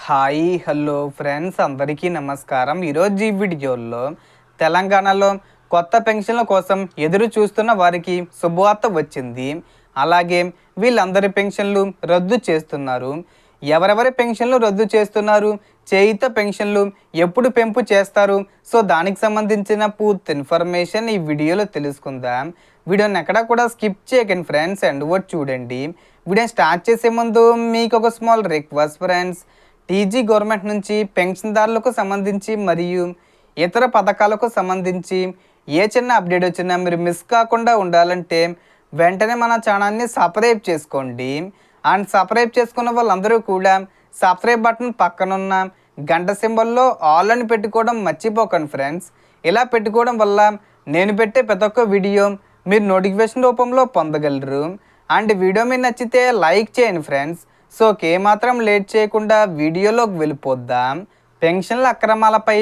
Hi hello friends అందరికీ నమస్కారం. ఈరోజు ఈ వీడియోలో తెలంగాణలో కొత్త పెన్షన్ల కోసం ఎదురు చూస్తున్న వారికి శుభవార్త వచ్చింది. అలాగే వీళ్ళందరి పెన్షన్లు రద్దు చేస్తున్నారు. ఎవరెవరి పెన్షన్లు రద్దు చేస్తున్నారు, చేయుత పెన్షన్లు ఎప్పుడు పెంపు చేస్తారు, సో దానికి సంబంధించిన పూర్తి ఇన్ఫర్మేషన్ ఈ వీడియోలో తెలుసుకుందాం. వీడియోని ఎక్కడా కూడా స్కిప్ చేయకండి ఫ్రెండ్స్, అండ్ వర్డ్ చూడండి. వీడియో స్టార్ట్ చేసే ముందు మీకు ఒక small request friends. TG government నుంచి పెన్షన్దారులకు సంబంధించి మరియు ఇతర పథకాలకు సంబంధించి ఏ చిన్న అప్డేట్ వచ్చినా మీరు మిస్ కాకుండా ఉండాలంటే వెంటనే మన ఛానల్ని సబ్స్క్రైబ్ చేసుకోండి. అండ్ సబ్స్క్రైబ్ చేసుకున్న వాళ్ళందరూ కూడా సబ్స్క్రైబ్ బటన్ పక్కనున్న గంట సింబల్లో ఆల్ అని పెట్టుకోవడం మర్చిపోకండి ఫ్రెండ్స్. ఇలా పెట్టుకోవడం వల్ల నేను పెట్టే ప్రతి ఒక్క వీడియో మీరు నోటిఫికేషన్ రూపంలో పొందగలరు. అండ్ వీడియో మీరు నచ్చితే లైక్ చేయండి ఫ్రెండ్స్. సో ఏమాత్రం లేట్ చేయకుండా వీడియోలోకి వెళ్ళిపోద్దాం. పెన్షన్ల అక్రమాలపై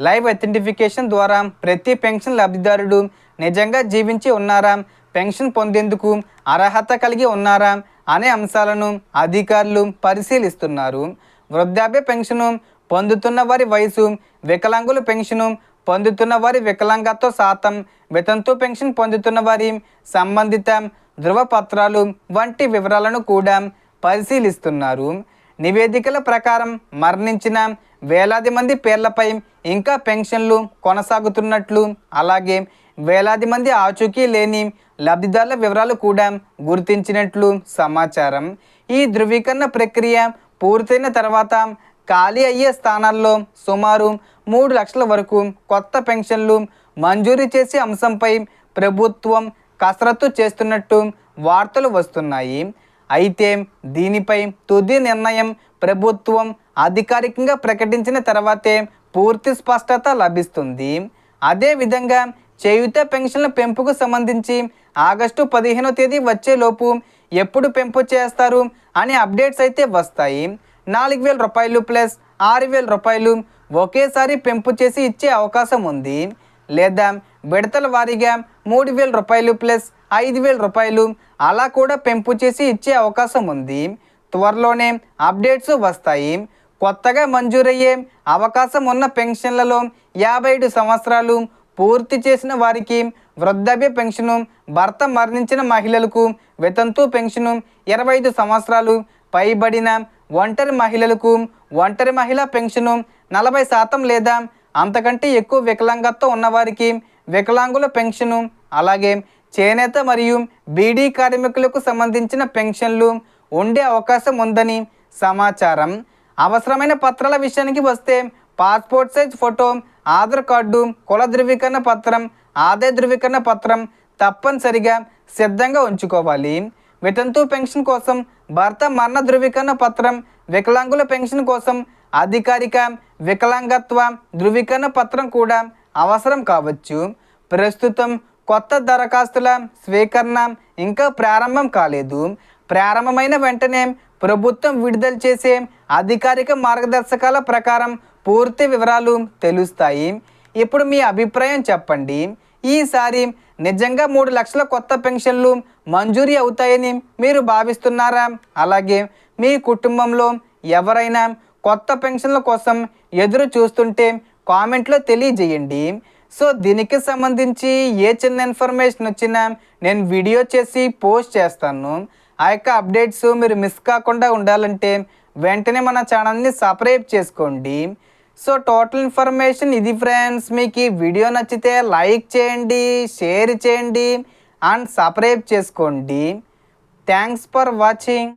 లైవ్ అథెంటిఫికేషన్ ద్వారా ప్రతి పెన్షన్ లబ్ధిదారుడు నిజంగా జీవించి ఉన్నారా, పెన్షన్ పొందేందుకు అర్హత కలిగి ఉన్నారా అనే అంశాలను అధికారులు పరిశీలిస్తున్నారు. వృద్ధాప్య పెన్షను పొందుతున్న వారి వయసు, వికలాంగుల పెన్షను పొందుతున్న వారి వికలాంగత్వ శాతం, వితంతు పెన్షన్ పొందుతున్న వారి సంబంధిత ధృవపత్రాలు వంటి వివరాలను కూడా పరిశీలిస్తున్నారు. నివేదికల ప్రకారం మరణించిన వేలాది మంది పేర్లపై ఇంకా పెన్షన్లు కొనసాగుతున్నట్లు, అలాగే వేలాది మంది ఆచూకీ లేని లబ్ధిదారుల వివరాలు కూడా గుర్తించినట్లు సమాచారం. ఈ ధృవీకరణ ప్రక్రియ పూర్తయిన తర్వాత ఖాళీ అయ్యే స్థానాల్లో సుమారు 3 లక్షల వరకు కొత్త పెన్షన్లు మంజూరు చేసే అంశంపై ప్రభుత్వం కసరత్తు చేస్తున్నట్టు వార్తలు వస్తున్నాయి. అయితే దీనిపై తుది నిర్ణయం ప్రభుత్వం అధికారికంగా ప్రకటించిన తర్వాతే పూర్తి స్పష్టత లభిస్తుంది. అదేవిధంగా చేయూత పెన్షన్ల పెంపుకు సంబంధించి ఆగస్టు 15వ తేదీ వచ్చేలోపు ఎప్పుడు పెంపు చేస్తారు అనే అప్డేట్స్ అయితే వస్తాయి. 4,000 రూపాయలు ప్లస్ 6,000 రూపాయలు ఒకేసారి పెంపు చేసి ఇచ్చే అవకాశం ఉంది. లేదా విడతల వారీగా 3,000 రూపాయలు ప్లస్ 5,000 రూపాయలు అలా కూడా పెంపు చేసి ఇచ్చే అవకాశం ఉంది. త్వరలోనే అప్డేట్స్ వస్తాయి. కొత్తగా మంజూరయ్యే అవకాశం ఉన్న పెన్షన్లలో 57 సంవత్సరాలు పూర్తి చేసిన వారికి వృద్ధాప్య పెన్షను, భర్త మరణించిన మహిళలకు వితంతు పెన్షను, 25 సంవత్సరాలు పైబడిన ఒంటరి మహిళలకు ఒంటరి మహిళా పెన్షను, 40% లేదా అంతకంటే ఎక్కువ వికలాంగత్వం ఉన్నవారికి వికలాంగుల పెన్షను, అలాగే చేనేత మరియు బీడీ కార్మికులకు సంబంధించిన పెన్షన్లు ఉండే అవకాశం ఉందని సమాచారం. అవసరమైన పత్రాల విషయానికి వస్తే passport size photo, Aadhaar card, కుల ధృవీకరణ పత్రం, ఆదాయ ధృవీకరణ పత్రం తప్పనిసరిగా సిద్ధంగా ఉంచుకోవాలి. వితంతు పెన్షన్ కోసం భర్త మరణ ధృవీకరణ పత్రం, వికలాంగుల పెన్షన్ కోసం అధికారిక వికలాంగత్వ ధృవీకరణ పత్రం కూడా అవసరం కావచ్చు. ప్రస్తుతం కొత్త దరఖాస్తుల స్వీకరణ ఇంకా ప్రారంభం కాలేదు. ప్రారంభమైన వెంటనే ప్రభుత్వం విడుదల చేసే అధికారిక మార్గదర్శకాల ప్రకారం పూర్తి వివరాలు తెలుస్తాయి. ఇప్పుడు మీ అభిప్రాయం చెప్పండి. ఈసారి నిజంగా 3 లక్షల కొత్త పెన్షన్లు మంజూరీ అవుతాయని మీరు భావిస్తున్నారా? అలాగే మీ కుటుంబంలో ఎవరైనా కొత్త పెన్షన్ల కోసం ఎదురు చూస్తుంటే కామెంట్లో తెలియజేయండి. సో దీనికి సంబంధించి ఏ చిన్న ఇన్ఫర్మేషన్ వచ్చినా నేను వీడియో చేసి పోస్ట్ చేస్తాను. ఆ యొక్క అప్డేట్స్ మీరు మిస్ కాకుండా ఉండాలంటే వెంటనే మన ఛానల్ని సబ్స్క్రైబ్ చేసుకోండి. సో టోటల్ ఇన్ఫర్మేషన్ ఇది ఫ్రెండ్స్. మీకు ఈ వీడియో నచ్చితే లైక్ చేయండి, షేర్ చేయండి అండ్ సబ్స్క్రైబ్ చేసుకోండి. Thanks for watching.